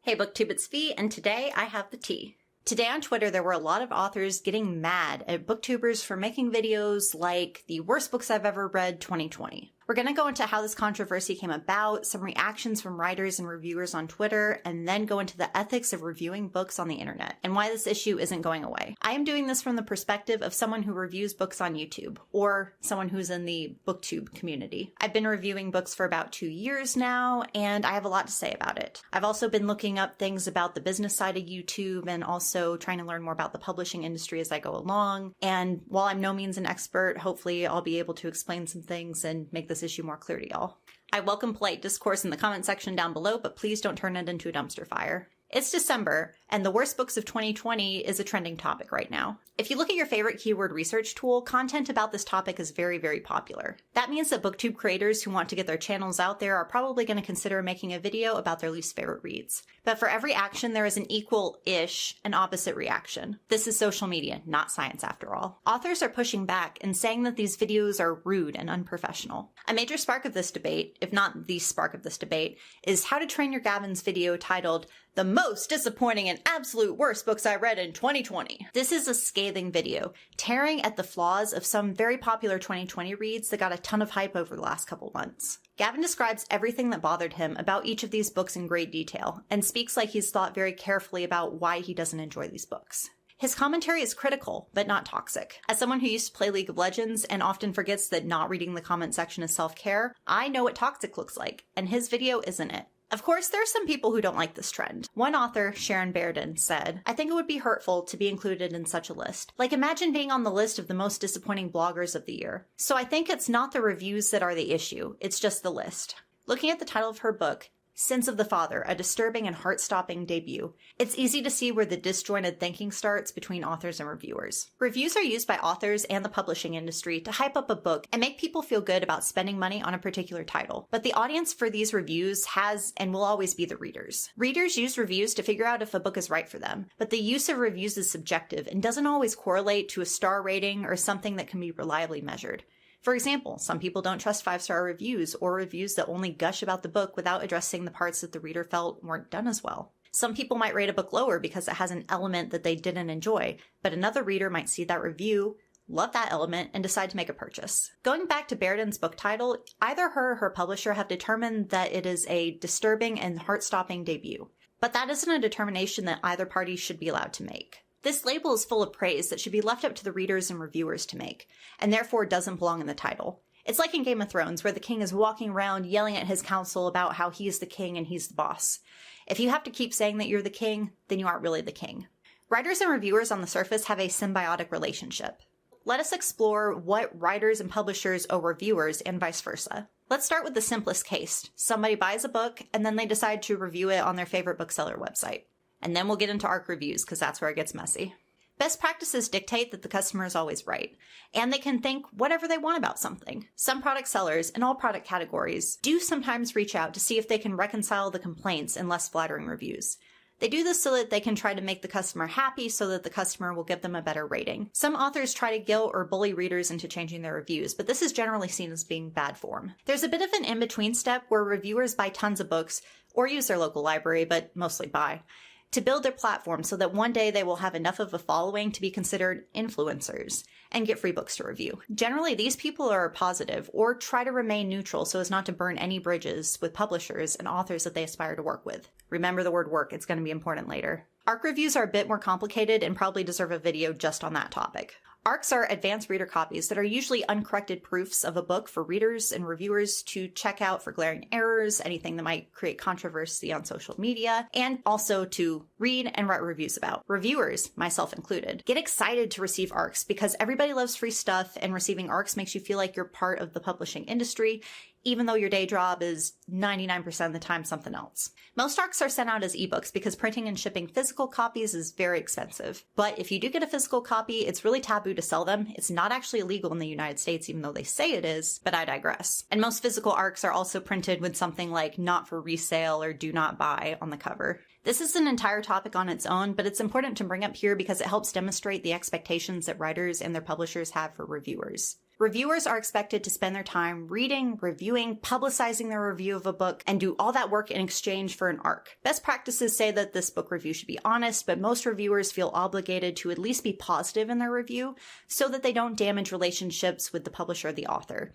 Hey BookTube, it's Fee, and today I have the tea. Today on Twitter, there were a lot of authors getting mad at booktubers for making videos like the worst books I've ever read 2020. We're going to go into how this controversy came about, some reactions from writers and reviewers on Twitter, and then go into the ethics of reviewing books on the internet and why this issue isn't going away. I am doing this from the perspective of someone who reviews books on YouTube, or someone who's in the BookTube community. I've been reviewing books for about 2 years now, and I have a lot to say about it. I've also been looking up things about the business side of YouTube and also trying to learn more about the publishing industry as I go along. And while I'm no means an expert, hopefully I'll be able to explain some things and make this issue more clear to y'all. I welcome polite discourse in the comment section down below, but please don't turn it into a dumpster fire. It's December, and the worst books of 2020 is a trending topic right now. If you look at your favorite keyword research tool, content about this topic is very, very popular. That means that BookTube creators who want to get their channels out there are probably going to consider making a video about their least favorite reads. But for every action, there is an equal-ish and opposite reaction. This is social media, not science after all. Authors are pushing back and saying that these videos are rude and unprofessional. A major spark of this debate, if not the spark of this debate, is How to Train Your Gavin's video titled "The Most Disappointing and Absolute Worst Books I Read in 2020. This is a scathing video, tearing at the flaws of some very popular 2020 reads that got a ton of hype over the last couple months. Gavin describes everything that bothered him about each of these books in great detail, and speaks like he's thought very carefully about why he doesn't enjoy these books. His commentary is critical, but not toxic. As someone who used to play League of Legends and often forgets that not reading the comment section is self-care, I know what toxic looks like, and his video isn't it. Of course, there are some people who don't like this trend. One author, Sharon Bairden, said, "I think it would be hurtful to be included in such a list. Like, imagine being on the list of the most disappointing bloggers of the year. So I think it's not the reviews that are the issue, it's just the list." Looking at the title of her book, Sins of the Father, a disturbing and heart-stopping debut, it's easy to see where the disjointed thinking starts between authors and reviewers. Reviews are used by authors and the publishing industry to hype up a book and make people feel good about spending money on a particular title. But the audience for these reviews has and will always be the readers. Readers use reviews to figure out if a book is right for them, but the use of reviews is subjective and doesn't always correlate to a star rating or something that can be reliably measured. For example, some people don't trust 5-star reviews or reviews that only gush about the book without addressing the parts that the reader felt weren't done as well. Some people might rate a book lower because it has an element that they didn't enjoy, but another reader might see that review, love that element, and decide to make a purchase. Going back to Bairden's book title, either her or her publisher have determined that it is a disturbing and heart-stopping debut. But that isn't a determination that either party should be allowed to make. This label is full of praise that should be left up to the readers and reviewers to make, and therefore doesn't belong in the title. It's like in Game of Thrones, where the king is walking around yelling at his council about how he is the king and he's the boss. If you have to keep saying that you're the king, then you aren't really the king. Writers and reviewers on the surface have a symbiotic relationship. Let us explore what writers and publishers owe reviewers and vice versa. Let's start with the simplest case. Somebody buys a book and then they decide to review it on their favorite bookseller website. And then we'll get into ARC reviews because that's where it gets messy. Best practices dictate that the customer is always right, and they can think whatever they want about something. Some product sellers in all product categories do sometimes reach out to see if they can reconcile the complaints in less flattering reviews. They do this so that they can try to make the customer happy so that the customer will give them a better rating. Some authors try to guilt or bully readers into changing their reviews, but this is generally seen as being bad form. There's a bit of an in-between step where reviewers buy tons of books, or use their local library, but mostly buy, to build their platform so that one day they will have enough of a following to be considered influencers and get free books to review. Generally, these people are positive or try to remain neutral so as not to burn any bridges with publishers and authors that they aspire to work with. Remember the word work, it's going to be important later. ARC reviews are a bit more complicated and probably deserve a video just on that topic. ARCs are advanced reader copies that are usually uncorrected proofs of a book for readers and reviewers to check out for glaring errors, anything that might create controversy on social media, and also to read and write reviews about. Reviewers, myself included, get excited to receive ARCs because everybody loves free stuff, and receiving ARCs makes you feel like you're part of the publishing industry, even though your day job is 99% of the time something else. Most ARCs are sent out as ebooks because printing and shipping physical copies is very expensive. But if you do get a physical copy, it's really taboo to sell them. It's not actually illegal in the United States, even though they say it is, but I digress. And most physical ARCs are also printed with something like "not for resale" or "do not buy" on the cover. This is an entire topic on its own, but it's important to bring up here because it helps demonstrate the expectations that writers and their publishers have for reviewers. Reviewers are expected to spend their time reading, reviewing, publicizing their review of a book, and do all that work in exchange for an ARC. Best practices say that this book review should be honest, but most reviewers feel obligated to at least be positive in their review so that they don't damage relationships with the publisher or the author.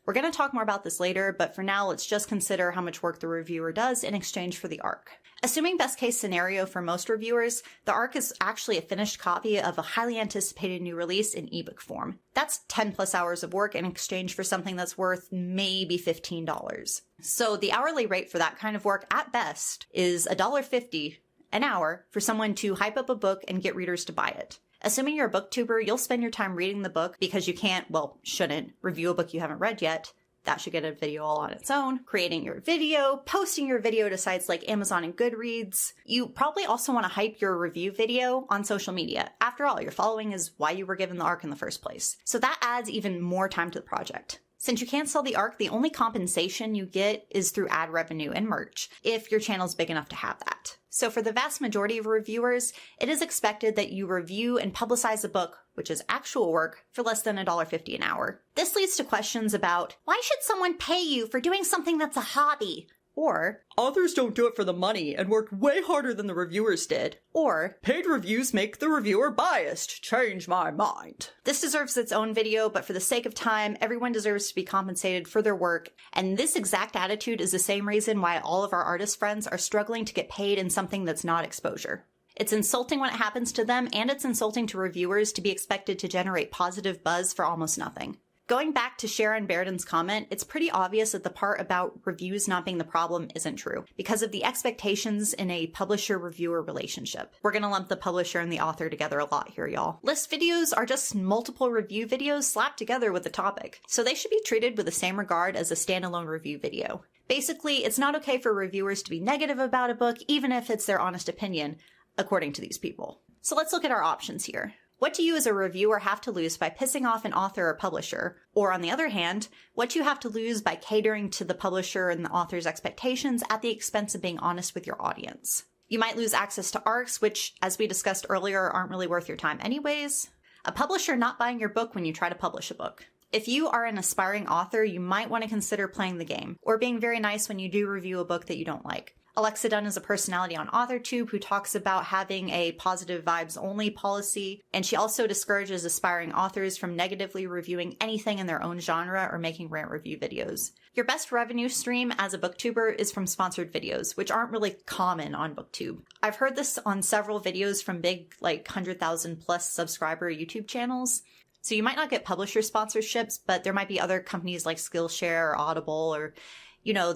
We're going to talk more about this later, but for now, let's just consider how much work the reviewer does in exchange for the ARC. Assuming best case scenario for most reviewers, the ARC is actually a finished copy of a highly anticipated new release in ebook form. That's 10 plus hours of work in exchange for something that's worth maybe $15. So the hourly rate for that kind of work at best is $1.50 an hour for someone to hype up a book and get readers to buy it. Assuming you're a booktuber, you'll spend your time reading the book because you can't, well, shouldn't, review a book you haven't read yet. That should get a video all on its own. Creating your video, posting your video to sites like Amazon and Goodreads. You probably also want to hype your review video on social media. After all, your following is why you were given the ARC in the first place. So that adds even more time to the project. Since you can't sell the ARC, the only compensation you get is through ad revenue and merch, if your channel's big enough to have that. So for the vast majority of reviewers, it is expected that you review and publicize a book, which is actual work, for less than $1.50 an hour. This leads to questions about, why should someone pay you for doing something that's a hobby? Or, authors don't do it for the money and work way harder than the reviewers did. Or, paid reviews make the reviewer biased. Change my mind. This deserves its own video, but for the sake of time, everyone deserves to be compensated for their work. And this exact attitude is the same reason why all of our artist friends are struggling to get paid in something that's not exposure. It's insulting when it happens to them, and it's insulting to reviewers to be expected to generate positive buzz for almost nothing. Going back to Sharon Bairden's comment, it's pretty obvious that the part about reviews not being the problem isn't true, because of the expectations in a publisher-reviewer relationship. We're gonna lump the publisher and the author together a lot here, y'all. List videos are just multiple review videos slapped together with a topic, so they should be treated with the same regard as a standalone review video. Basically, it's not okay for reviewers to be negative about a book, even if it's their honest opinion, according to these people. So let's look at our options here. What do you as a reviewer have to lose by pissing off an author or publisher? Or on the other hand, what do you have to lose by catering to the publisher and the author's expectations at the expense of being honest with your audience? You might lose access to ARCs, which, as we discussed earlier, aren't really worth your time anyways. A publisher not buying your book when you try to publish a book. If you are an aspiring author, you might want to consider playing the game, or being very nice when you do review a book that you don't like. Alexa Dunn is a personality on AuthorTube who talks about having a positive vibes only policy, and she also discourages aspiring authors from negatively reviewing anything in their own genre or making rant review videos. Your best revenue stream as a booktuber is from sponsored videos, which aren't really common on BookTube. I've heard this on several videos from big, like 100,000 plus subscriber YouTube channels. So you might not get publisher sponsorships, but there might be other companies like Skillshare or Audible or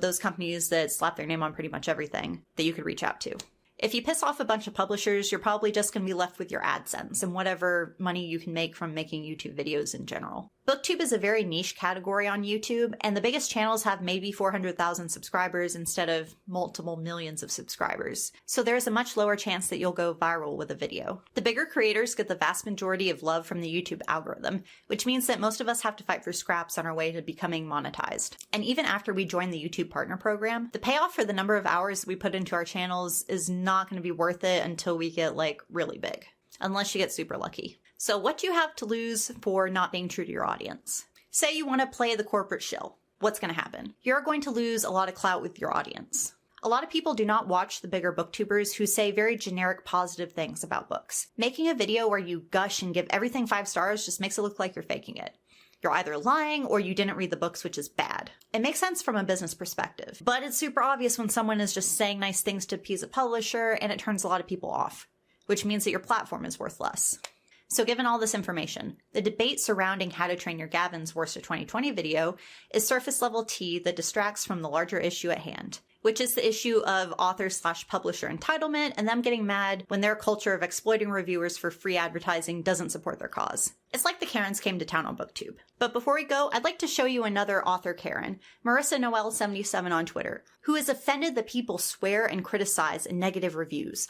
those companies that slap their name on pretty much everything that you could reach out to. If you piss off a bunch of publishers, you're probably just going to be left with your AdSense and whatever money you can make from making YouTube videos in general. BookTube is a very niche category on YouTube, and the biggest channels have maybe 400,000 subscribers instead of multiple millions of subscribers. So there's a much lower chance that you'll go viral with a video. The bigger creators get the vast majority of love from the YouTube algorithm, which means that most of us have to fight for scraps on our way to becoming monetized. And even after we join the YouTube Partner Program, the payoff for the number of hours we put into our channels is not going to be worth it until we get really big, unless you get super lucky. So what do you have to lose for not being true to your audience? Say you want to play the corporate shill. What's going to happen? You're going to lose a lot of clout with your audience. A lot of people do not watch the bigger booktubers who say very generic positive things about books. Making a video where you gush and give everything 5 stars just makes it look like you're faking it. You're either lying or you didn't read the books, which is bad. It makes sense from a business perspective, but it's super obvious when someone is just saying nice things to appease a publisher, and it turns a lot of people off, which means that your platform is worth less. So given all this information, the debate surrounding How to Train Your Gavin's Worcester 2020 video is surface level tea that distracts from the larger issue at hand, which is the issue of author/publisher entitlement and them getting mad when their culture of exploiting reviewers for free advertising doesn't support their cause. It's like the Karens came to town on BookTube. But before we go, I'd like to show you another author Karen, Marissa Noel77 on Twitter, who has offended the people swear and criticize in negative reviews.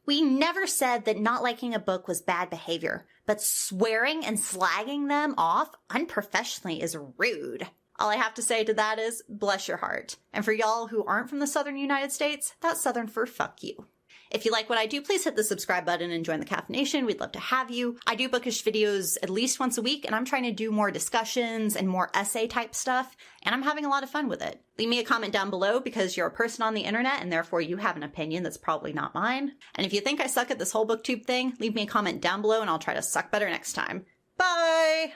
We never said that not liking a book was bad behavior, but swearing and slagging them off unprofessionally is rude. All I have to say to that is, bless your heart. And for y'all who aren't from the southern United States, that's southern for fuck you. If you like what I do, please hit the subscribe button and join the Caffeination. We'd love to have you. I do bookish videos at least once a week, and I'm trying to do more discussions and more essay type stuff, and I'm having a lot of fun with it. Leave me a comment down below because you're a person on the internet and therefore you have an opinion that's probably not mine. And if you think I suck at this whole booktube thing, leave me a comment down below and I'll try to suck better next time. Bye!